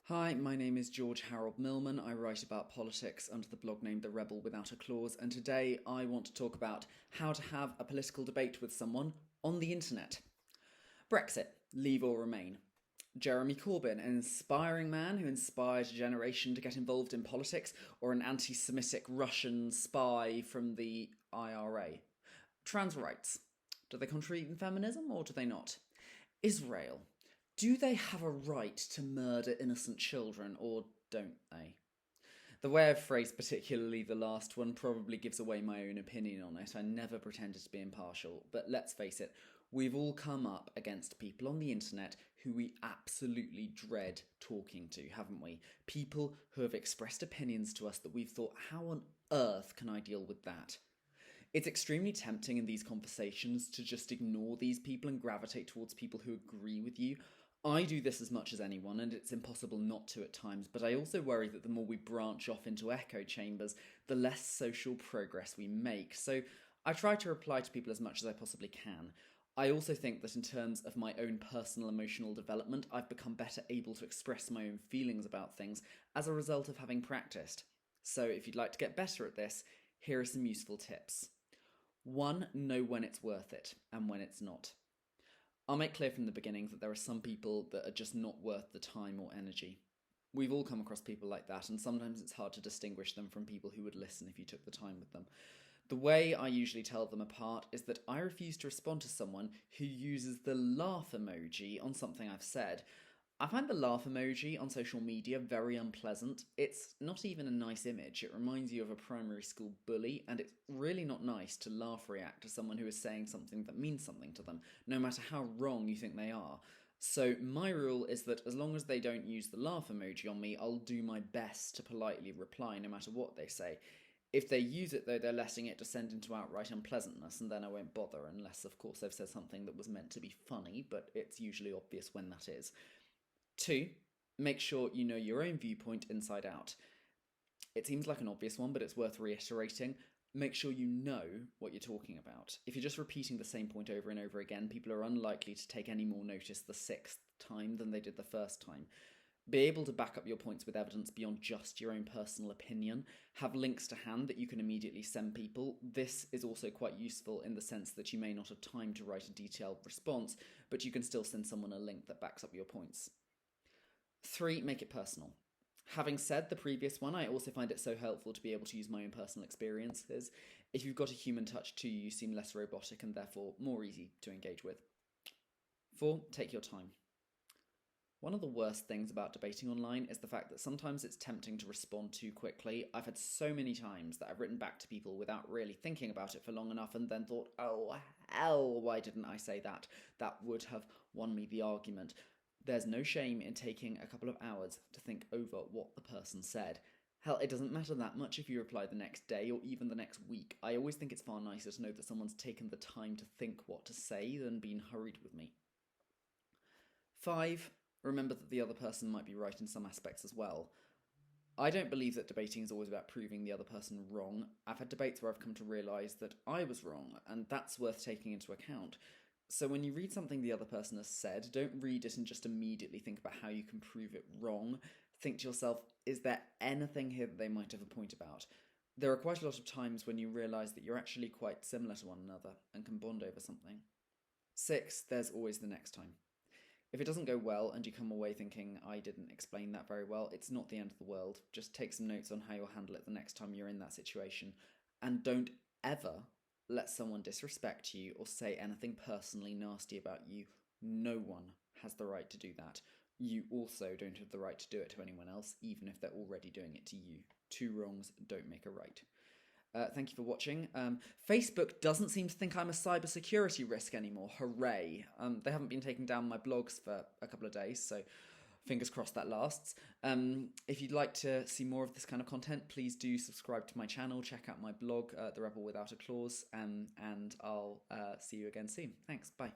Hi, my name is George Harold Millman. I write about politics under the blog name The Rebel Without a Clause, and today I want to talk about how to have a political debate with someone on the internet. Brexit, leave or remain. Jeremy Corbyn, an inspiring man who inspired a generation to get involved in politics, or an anti Semitic Russian spy from the IRA. Trans rights. Do they contribute in feminism or do they not? Israel. Do they have a right to murder innocent children or don't they? The way I've phrased particularly the last one probably gives away my own opinion on it. I never pretended to be impartial, but let's face it, we've all come up against people on the internet who we absolutely dread talking to, haven't we? People who have expressed opinions to us that we've thought, how on earth can I deal with that? It's extremely tempting in these conversations to just ignore these people and gravitate towards people who agree with you. I do this as much as anyone, and it's impossible not to at times, but I also worry that the more we branch off into echo chambers, the less social progress we make. So I try to reply to people as much as I possibly can. I also think that in terms of my own personal emotional development, I've become better able to express my own feelings about things as a result of having practiced. So if you'd like to get better at this, here are some useful tips. 1. Know when it's worth it and when it's not. I'll make clear from the beginning that there are some people that are just not worth the time or energy. We've all come across people like that, and sometimes it's hard to distinguish them from people who would listen if you took the time with them. The way I usually tell them apart is that I refuse to respond to someone who uses the laugh emoji on something I've said. I find the laugh emoji on social media very unpleasant. It's not even a nice image. It reminds you of a primary school bully, and it's really not nice to laugh react to someone who is saying something that means something to them, no matter how wrong you think they are. So my rule is that as long as they don't use the laugh emoji on me, I'll do my best to politely reply no matter what they say. If they use it though, they're letting it descend into outright unpleasantness, and then I won't bother unless, of course, they've said something that was meant to be funny, but it's usually obvious when that is. 2. Make sure you know your own viewpoint inside out. It seems like an obvious one, but it's worth reiterating. Make sure you know what you're talking about. If you're just repeating the same point over and over again, people are unlikely to take any more notice the sixth time than they did the first time. Be able to back up your points with evidence beyond just your own personal opinion. Have links to hand that you can immediately send people. This is also quite useful in the sense that you may not have time to write a detailed response, but you can still send someone a link that backs up your points. 3. Make it personal. Having said the previous one, I also find it so helpful to be able to use my own personal experiences. If you've got a human touch too, you seem less robotic and therefore more easy to engage with. 4. Take your time. One of the worst things about debating online is the fact that sometimes it's tempting to respond too quickly. I've had so many times that I've written back to people without really thinking about it for long enough and then thought, oh hell, why didn't I say that? That would have won me the argument. There's no shame in taking a couple of hours to think over what the person said. Hell, it doesn't matter that much if you reply the next day or even the next week. I always think it's far nicer to know that someone's taken the time to think what to say than been hurried with me. 5. Remember that the other person might be right in some aspects as well. I don't believe that debating is always about proving the other person wrong. I've had debates where I've come to realise that I was wrong, and that's worth taking into account. So when you read something the other person has said, don't read it and just immediately think about how you can prove it wrong. Think to yourself, is there anything here that they might have a point about? There are quite a lot of times when you realise that you're actually quite similar to one another and can bond over something. 6. There's always the next time. If it doesn't go well and you come away thinking, I didn't explain that very well, it's not the end of the world. Just take some notes on how you'll handle it the next time you're in that situation. And don't ever let someone disrespect you or say anything personally nasty about you. No one has the right to do that. You also don't have the right to do it to anyone else, even if they're already doing it to you. 2 wrongs don't make a right. Thank you for watching. Facebook doesn't seem to think I'm a cybersecurity risk anymore. Hooray. They haven't been taking down my blogs for a couple of days, so fingers crossed that lasts. If you'd like to see more of this kind of content, please do subscribe to my channel, check out my blog, The Rebel Without a Clause, and I'll see you again soon. Thanks, bye.